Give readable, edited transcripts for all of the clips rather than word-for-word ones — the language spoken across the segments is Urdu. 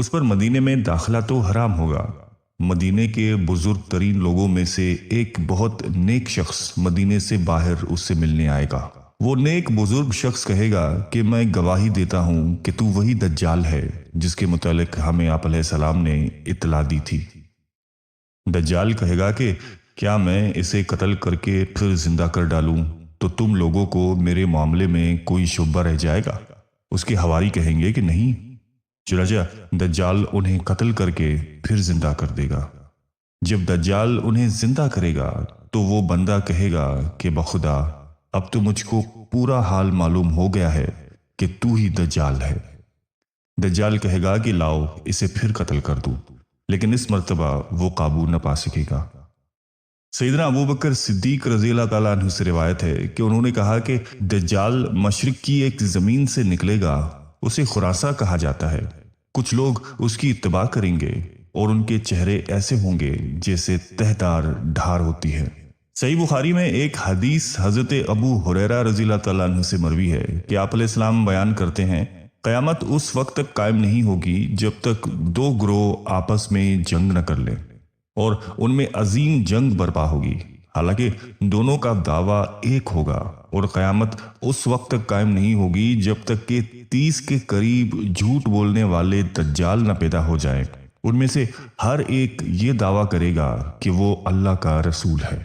اس پر مدینے میں داخلہ تو حرام ہوگا۔ مدینے کے بزرگ ترین لوگوں میں سے ایک بہت نیک شخص مدینے سے باہر اس سے ملنے آئے گا۔ وہ نیک بزرگ شخص کہے گا کہ میں گواہی دیتا ہوں کہ تو وہی دجال ہے جس کے متعلق ہمیں آپ علیہ السلام نے اطلاع دی تھی۔ دجال کہے گا کہ کیا میں اسے قتل کر کے پھر زندہ کر ڈالوں تو تم لوگوں کو میرے معاملے میں کوئی شبہ رہ جائے گا؟ اس کے حواری کہیں گے کہ نہیں۔ چنانچہ دجال انہیں قتل کر کے پھر زندہ کر دے گا۔ جب دجال انہیں زندہ کرے گا تو وہ بندہ کہے گا کہ بخدا اب تو مجھ کو پورا حال معلوم ہو گیا ہے کہ تو ہی دجال ہے۔ دجال کہے گا کہ لاؤ اسے پھر قتل کر دوں، لیکن اس مرتبہ وہ قابو نہ پا سکے گا۔ سیدنا ابوبکر صدیق رضی اللہ تعالیٰ عنہ سے روایت ہے کہ انہوں نے کہا کہ دجال مشرق کی ایک زمین سے نکلے گا، اسے خراساں کہا جاتا ہے۔ کچھ لوگ اس کی اتباع کریں گے اور ان کے چہرے ایسے ہوں گے جیسے تہدار ڈھار ہوتی ہے۔ صحیح بخاری میں ایک حدیث حضرت ابو ہریرہ رضی اللہ تعالیٰ عنہ سے مروی ہے کہ آپ علیہ السلام بیان کرتے ہیں قیامت اس وقت تک قائم نہیں ہوگی جب تک دو گروہ آپس میں جنگ نہ کر لیں اور ان میں عظیم جنگ برپا ہوگی، حالانکہ دونوں کا دعویٰ ایک ہوگا، اور قیامت اس وقت تک قائم نہیں ہوگی جب تک کہ 30 کے قریب جھوٹ بولنے والے دجال نہ پیدا ہو جائیں۔ ان میں سے ہر ایک یہ دعویٰ کرے گا کہ وہ اللہ کا رسول ہے۔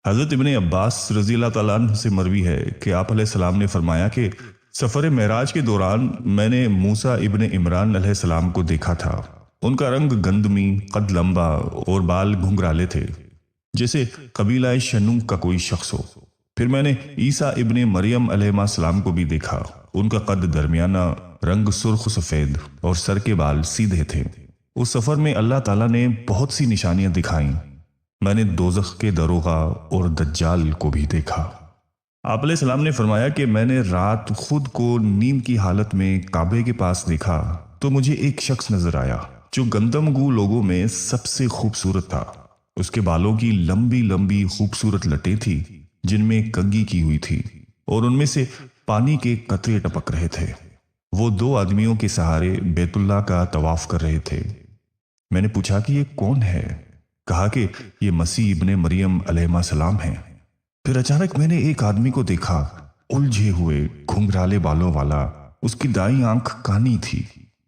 حضرت ابن عباس رضی اللہ تعالیٰ عنہ سے مروی ہے کہ آپ علیہ السلام نے فرمایا کہ سفر معراج کے دوران میں نے موسیٰ ابن عمران علیہ السلام کو دیکھا تھا۔ ان کا رنگ گندمی، قد لمبا اور بال گھنگرالے تھے، جیسے قبیلہ شنوع کا کوئی شخص ہو۔ پھر میں نے عیسیٰ ابن مریم علیہ السلام کو بھی دیکھا۔ ان کا قد درمیانہ، رنگ سرخ سفید اور سر کے بال سیدھے تھے۔ اس سفر میں اللہ تعالیٰ نے بہت سی نشانیاں دکھائیں۔ میں نے دوزخ کے دروغہ اور دجال کو بھی دیکھا۔ آپ علیہ السلام نے فرمایا کہ میں نے رات خود کو نیند کی حالت میں کعبے کے پاس دیکھا تو مجھے ایک شخص نظر آیا جو گندم گو لوگوں میں سب سے خوبصورت تھا۔ اس کے بالوں کی لمبی لمبی خوبصورت لٹیں تھی جن میں کنگھی کی ہوئی تھی اور ان میں سے پانی کے قطرے ٹپک رہے تھے۔ وہ 2 آدمیوں کے سہارے بیت اللہ کا طواف کر رہے تھے۔ میں نے پوچھا کہ یہ کون ہے؟ کہا کہ یہ مسیح ابن مریم علیہ السلام ہیں۔ پھر اچانک میں نے ایک آدمی کو دیکھا، الجھے ہوئے گھنگرالے بالوں والا۔ اس کی دائیں آنکھ کانی تھی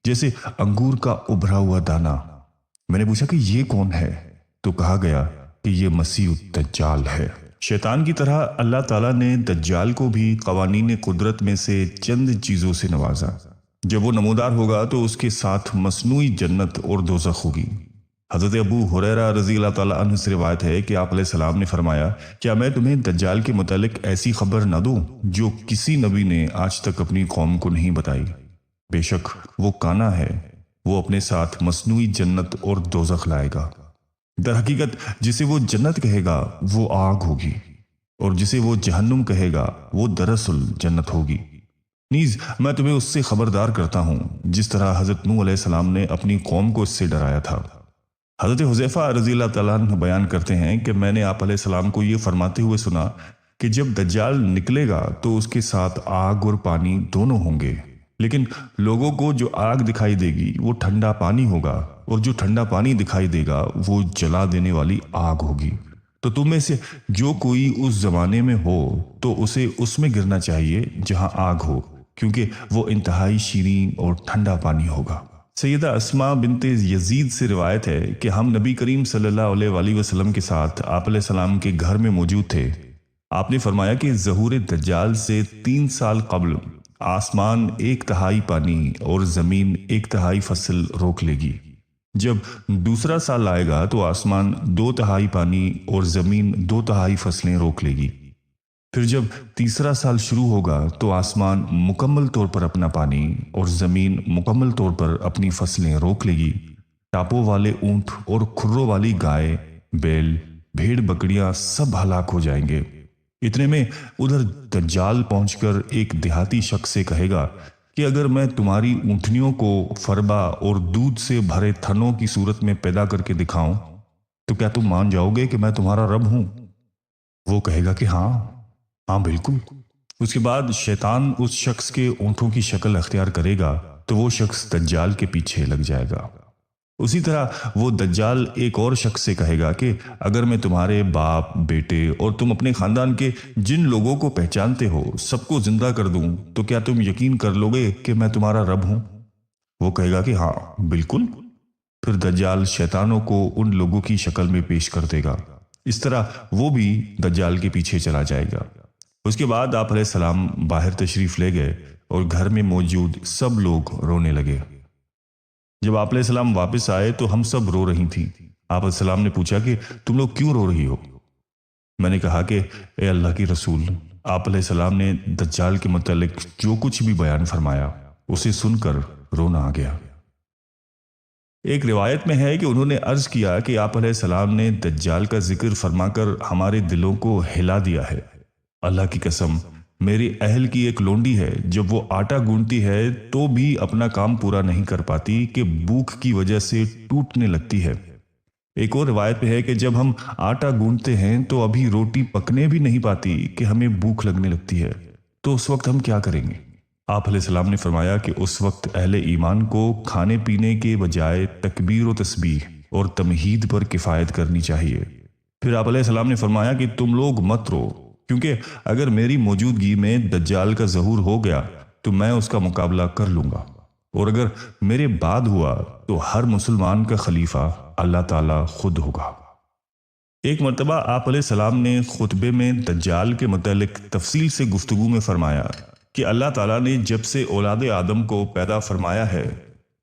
جیسے انگور کا ابھرا ہوا دانہ۔ میں نے پوچھا کہ یہ کون ہے؟ تو کہا گیا کہ یہ مسیح الدجال ہے۔ شیطان کی طرح اللہ تعالیٰ نے دجال کو بھی قوانین قدرت میں سے چند چیزوں سے نوازا۔ جب وہ نمودار ہوگا تو اس کے ساتھ مصنوعی جنت اور دوزخ ہوگی۔ حضرت ابو ہریرہ رضی اللہ تعالیٰ عنہ سے روایت ہے کہ آپ علیہ السلام نے فرمایا کیا میں تمہیں دجال کے متعلق ایسی خبر نہ دوں جو کسی نبی نے آج تک اپنی قوم کو نہیں بتائی؟ بے شک وہ کانا ہے، وہ اپنے ساتھ مصنوعی جنت اور دوزخ لائے گا۔ در حقیقت جسے وہ جنت کہے گا وہ آگ ہوگی، اور جسے وہ جہنم کہے گا وہ دراصل جنت ہوگی۔ نیز میں تمہیں اس سے خبردار کرتا ہوں جس طرح حضرت نوح علیہ السلام نے اپنی قوم کو اس سے ڈرایا تھا۔ حضرت حذیفہ رضی اللہ تعالیٰ عنہ بیان کرتے ہیں کہ میں نے آپ علیہ السلام کو یہ فرماتے ہوئے سنا کہ جب دجال نکلے گا تو اس کے ساتھ آگ اور پانی دونوں ہوں گے، لیکن لوگوں کو جو آگ دکھائی دے گی وہ ٹھنڈا پانی ہوگا، اور جو ٹھنڈا پانی دکھائی دے گا وہ جلا دینے والی آگ ہوگی۔ تو تم میں سے جو کوئی اس زمانے میں ہو تو اسے اس میں گرنا چاہیے جہاں آگ ہو، کیونکہ وہ انتہائی شیریں اور ٹھنڈا پانی ہوگا۔ سیدہ اسماء بنت یزید سے روایت ہے کہ ہم نبی کریم صلی اللہ علیہ وآلہ وسلم کے ساتھ آپ علیہ السلام کے گھر میں موجود تھے۔ آپ نے فرمایا کہ ظہور دجال سے 3 سال قبل آسمان 1/3 پانی اور زمین 1/3 فصل روک لے گی۔ جب دوسرا سال آئے گا تو آسمان 2/3 پانی اور زمین 2/3 فصلیں روک لے گی۔ پھر جب تیسرا سال شروع ہوگا تو آسمان مکمل طور پر اپنا پانی اور زمین مکمل طور پر اپنی فصلیں روک لے گی۔ ٹاپوں والے اونٹ اور کھروں والی گائے، بیل، بھیڑ بکریاں سب ہلاک ہو جائیں گے۔ اتنے میں ادھر دجال پہنچ کر ایک دیہاتی شخص سے کہے گا کہ اگر میں تمہاری اونٹنیوں کو فربا اور دودھ سے بھرے تھنوں کی صورت میں پیدا کر کے دکھاؤں تو کیا تم مان جاؤ گے کہ میں تمہارا رب ہوں؟ وہ کہے گا کہ ہاں بالکل۔ اس کے بعد شیطان اس شخص کے اونٹوں کی شکل اختیار کرے گا تو وہ شخص دجال کے پیچھے لگ جائے گا۔ اسی طرح وہ دجال ایک اور شخص سے کہے گا کہ اگر میں تمہارے باپ، بیٹے اور تم اپنے خاندان کے جن لوگوں کو پہچانتے ہو سب کو زندہ کر دوں تو کیا تم یقین کر لو گے کہ میں تمہارا رب ہوں؟ وہ کہے گا کہ ہاں بالکل۔ پھر دجال شیطانوں کو ان لوگوں کی شکل میں پیش کر دے گا۔ اس طرح وہ بھی دجال کے پیچھے چلا جائے گا۔ اس کے بعد آپ علیہ السلام باہر تشریف لے گئے اور گھر میں موجود سب لوگ رونے لگے۔ جب آپ علیہ السلام واپس آئے تو ہم سب رو رہی تھیں۔ آپ علیہ السلام نے پوچھا کہ تم لوگ کیوں رو رہی ہو؟ میں نے کہا کہ اے اللہ کی رسول، آپ علیہ السلام نے دجال کے متعلق جو کچھ بھی بیان فرمایا اسے سن کر رونا آ گیا۔ ایک روایت میں ہے کہ انہوں نے عرض کیا کہ آپ علیہ السلام نے دجال کا ذکر فرما کر ہمارے دلوں کو ہلا دیا ہے۔ اللہ کی قسم، میری اہل کی ایک لونڈی ہے، جب وہ آٹا گونتی ہے تو بھی اپنا کام پورا نہیں کر پاتی کہ بھوک کی وجہ سے ٹوٹنے لگتی ہے۔ ایک اور روایت میں ہے کہ جب ہم آٹا گونتے ہیں تو ابھی روٹی پکنے بھی نہیں پاتی کہ ہمیں بھوک لگنے لگتی ہے، تو اس وقت ہم کیا کریں گے؟ آپ علیہ السلام نے فرمایا کہ اس وقت اہل ایمان کو کھانے پینے کے بجائے تکبیر و تسبیح اور تمہید پر کفایت کرنی چاہیے۔ پھر آپ علیہ السلام نے فرمایا کہ تم لوگ مت رو، کیونکہ اگر میری موجودگی میں دجال کا ظہور ہو گیا تو میں اس کا مقابلہ کر لوں گا، اور اگر میرے بعد ہوا تو ہر مسلمان کا خلیفہ اللہ تعالیٰ خود ہوگا۔ ایک مرتبہ آپ علیہ السلام نے خطبے میں دجال کے متعلق تفصیل سے گفتگو میں فرمایا کہ اللہ تعالیٰ نے جب سے اولاد آدم کو پیدا فرمایا ہے،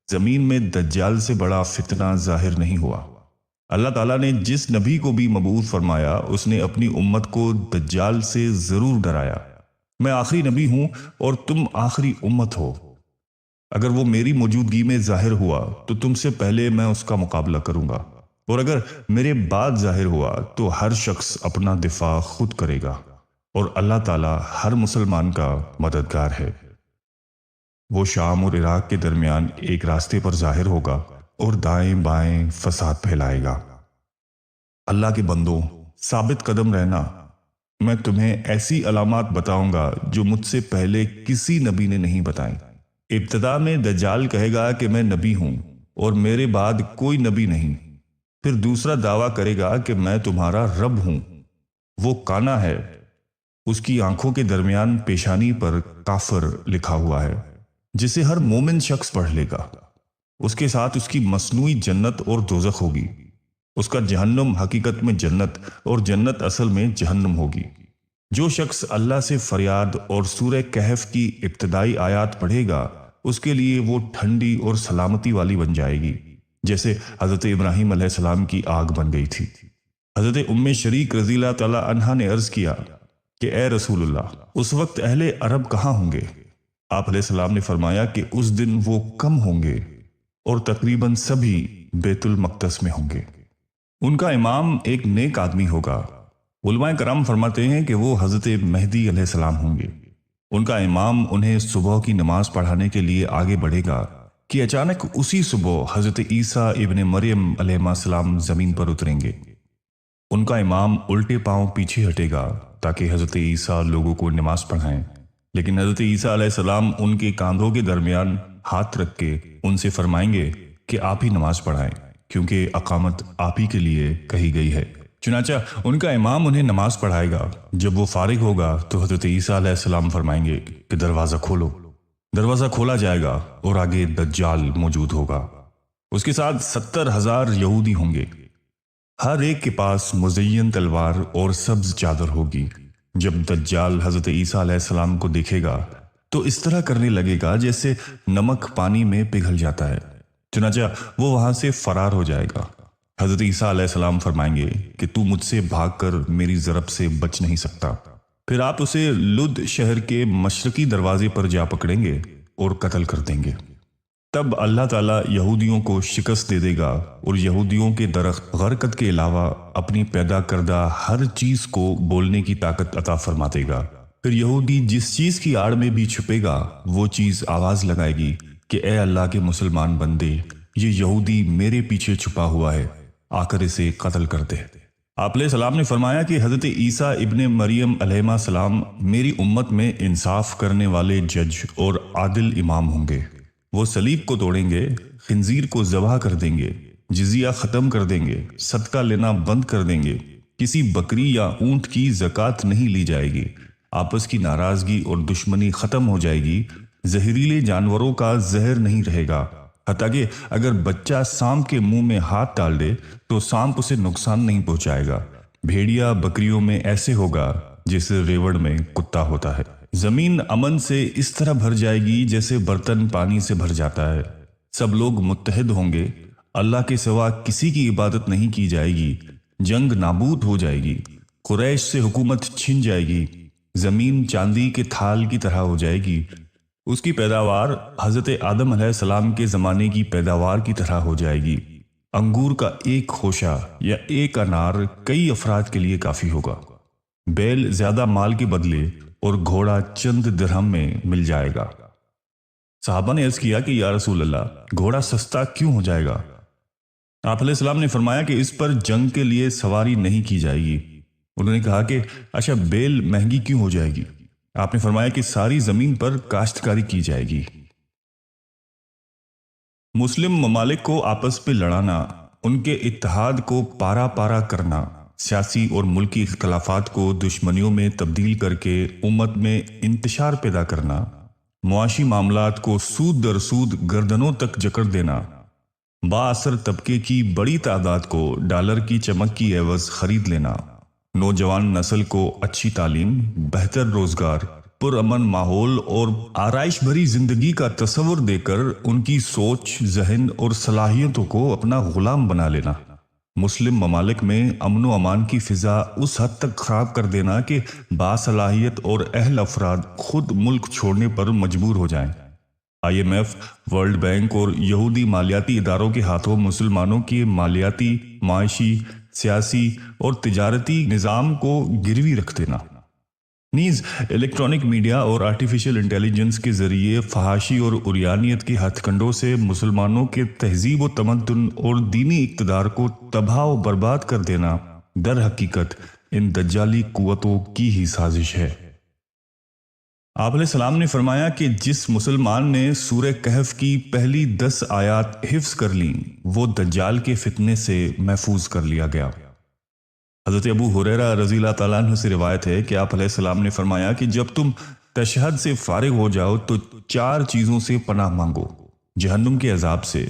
زمین میں دجال سے بڑا فتنہ ظاہر نہیں ہوا۔ اللہ تعالیٰ نے جس نبی کو بھی مبعوث فرمایا اس نے اپنی امت کو دجال سے ضرور ڈرایا۔ میں آخری نبی ہوں اور تم آخری امت ہو۔ اگر وہ میری موجودگی میں ظاہر ہوا تو تم سے پہلے میں اس کا مقابلہ کروں گا، اور اگر میرے بعد ظاہر ہوا تو ہر شخص اپنا دفاع خود کرے گا، اور اللہ تعالیٰ ہر مسلمان کا مددگار ہے۔ وہ شام اور عراق کے درمیان ایک راستے پر ظاہر ہوگا اور دائیں بائیں فساد پھیلائے گا۔ اللہ کے بندوں، ثابت قدم رہنا، میں تمہیں ایسی علامات بتاؤں گا جو مجھ سے پہلے کسی نبی نے نہیں بتائیں۔ ابتدا میں دجال کہے گا کہ میں نبی ہوں اور میرے بعد کوئی نبی نہیں۔ پھر دوسرا دعویٰ کرے گا کہ میں تمہارا رب ہوں۔ وہ کانا ہے، اس کی آنکھوں کے درمیان پیشانی پر کافر لکھا ہوا ہے، جسے ہر مومن شخص پڑھ لے گا۔ اس کے ساتھ اس کی مصنوعی جنت اور دوزخ ہوگی۔ اس کا جہنم حقیقت میں جنت اور جنت اصل میں جہنم ہوگی۔ جو شخص اللہ سے فریاد اور سورہ کہف کی ابتدائی آیات پڑھے گا اس کے لیے وہ ٹھنڈی اور سلامتی والی بن جائے گی، جیسے حضرت ابراہیم علیہ السلام کی آگ بن گئی تھی۔ حضرت ام شریک رضی اللہ تعالی عنہا نے عرض کیا کہ اے رسول اللہ، اس وقت اہل عرب کہاں ہوں گے؟ آپ علیہ السلام نے فرمایا کہ اس دن وہ کم ہوں گے اور تقریباً سبھی بیت المقدس میں ہوں گے۔ ان کا امام ایک نیک آدمی ہوگا۔ علماء کرام فرماتے ہیں کہ وہ حضرت مہدی علیہ السلام ہوں گے۔ ان کا امام انہیں صبح کی نماز پڑھانے کے لیے آگے بڑھے گا کہ اچانک اسی صبح حضرت عیسیٰ ابن مریم علیہ السلام زمین پر اتریں گے۔ ان کا امام الٹے پاؤں پیچھے ہٹے گا تاکہ حضرت عیسیٰ لوگوں کو نماز پڑھائیں، لیکن حضرت عیسیٰ علیہ السلام ان کے کاندھوں کے درمیان ہاتھ رکھ کے ان سے فرمائیں گے کہ آپ ہی نماز پڑھائیں، کیونکہ اقامت آپ ہی کے لیے کہی گئی ہے۔ چنانچہ ان کا امام انہیں نماز پڑھائے گا۔ جب وہ فارغ ہوگا تو حضرت عیسیٰ علیہ السلام فرمائیں گے کہ دروازہ کھولو۔ دروازہ کھولا جائے گا اور آگے دجال موجود ہوگا۔ اس کے ساتھ 70,000 یہودی ہوں گے۔ ہر ایک کے پاس مزین تلوار اور سبز چادر ہوگی۔ جب دجال حضرت عیسیٰ علیہ السلام کو دیکھے گا تو اس طرح کرنے لگے گا جیسے نمک پانی میں پگھل جاتا ہے، چنانچہ وہ وہاں سے فرار ہو جائے گا۔ حضرت عیسیٰ علیہ السلام فرمائیں گے کہ تو مجھ سے بھاگ کر میری ضرب سے بچ نہیں سکتا۔ پھر آپ اسے لد شہر کے مشرقی دروازے پر جا پکڑیں گے اور قتل کر دیں گے۔ تب اللہ تعالیٰ یہودیوں کو شکست دے دے گا اور یہودیوں کے درخت غرقت کے علاوہ اپنی پیدا کردہ ہر چیز کو بولنے کی طاقت عطا فرما دے گا۔ پھر یہودی جس چیز کی آڑ میں بھی چھپے گا وہ چیز آواز لگائے گی کہ اے اللہ کے مسلمان بندے، یہ یہودی میرے پیچھے چھپا ہوا ہے، آ کر اسے قتل کر دے۔ آپ علیہ السلام نے فرمایا کہ حضرت عیسیٰ ابن مریم علیہ السلام میری امت میں انصاف کرنے والے جج اور عادل امام ہوں گے۔ وہ صلیب کو توڑیں گے، خنزیر کو ذبح کر دیں گے، جزیہ ختم کر دیں گے، صدقہ لینا بند کر دیں گے، کسی بکری یا اونٹ کی زکوٰۃ نہیں لی جائے گی، آپس کی ناراضگی اور دشمنی ختم ہو جائے گی، زہریلے جانوروں کا زہر نہیں رہے گا، حتیٰ کہ اگر بچہ سانپ کے منہ میں ہاتھ ڈال دے تو سانپ اسے نقصان نہیں پہنچائے گا، بھیڑیا بکریوں میں ایسے ہوگا جیسے ریوڑ میں کتا ہوتا ہے، زمین امن سے اس طرح بھر جائے گی جیسے برتن پانی سے بھر جاتا ہے، سب لوگ متحد ہوں گے، اللہ کے سوا کسی کی عبادت نہیں کی جائے گی، جنگ نابود ہو جائے گی، قریش سے حکومت چھن جائے گی، زمین چاندی کے تھال کی طرح ہو جائے گی، اس کی پیداوار حضرت آدم علیہ السلام کے زمانے کی پیداوار کی طرح ہو جائے گی، انگور کا ایک خوشہ یا ایک انار کئی افراد کے لیے کافی ہوگا، بیل زیادہ مال کے بدلے اور گھوڑا چند درہم میں مل جائے گا۔ صحابہ نے عرض کیا کہ یا رسول اللہ، گھوڑا سستا کیوں ہو جائے گا؟ آپ علیہ السلام نے فرمایا کہ اس پر جنگ کے لیے سواری نہیں کی جائے گی۔ انہوں نے کہا کہ اچھا بیل مہنگی کیوں ہو جائے گی؟ آپ نے فرمایا کہ ساری زمین پر کاشتکاری کی جائے گی۔ مسلم ممالک کو آپس میں لڑانا، ان کے اتحاد کو پارا پارا کرنا، سیاسی اور ملکی اختلافات کو دشمنیوں میں تبدیل کر کے امت میں انتشار پیدا کرنا، معاشی معاملات کو سود در سود گردنوں تک جکڑ دینا، با اثر طبقے کی بڑی تعداد کو ڈالر کی چمک کی عوض خرید لینا، نوجوان نسل کو اچھی تعلیم، بہتر روزگار، پرامن ماحول اور آرائش بھری زندگی کا تصور دے کر ان کی سوچ، ذہن اور صلاحیتوں کو اپنا غلام بنا لینا، مسلم ممالک میں امن و امان کی فضا اس حد تک خراب کر دینا کہ باصلاحیت اور اہل افراد خود ملک چھوڑنے پر مجبور ہو جائیں۔ I M F, World Bank اور یہودی مالیاتی اداروں کے ہاتھوں مسلمانوں کے مالیاتی، معاشی، سیاسی اور تجارتی نظام کو گروی رکھ دینا، نیز الیکٹرانک میڈیا اور آرٹیفیشل انٹیلیجنس کے ذریعے فحاشی اور عریانیت کے ہتھ کنڈوں سے مسلمانوں کے تہذیب و تمدن اور دینی اقتدار کو تباہ و برباد کر دینا در حقیقت ان دجالی قوتوں کی ہی سازش ہے۔ آپ علیہ السلام نے فرمایا کہ جس مسلمان نے سورہ کہف کی پہلی 10 آیات حفظ کر لیں وہ دجال کے فتنے سے محفوظ کر لیا گیا۔ حضرت ابو ہریرہ رضی اللہ تعالیٰ عنہ سے روایت ہے کہ آپ علیہ السلام نے فرمایا کہ جب تم تشہد سے فارغ ہو جاؤ تو 4 چیزوں سے پناہ مانگو: جہنم کے عذاب سے،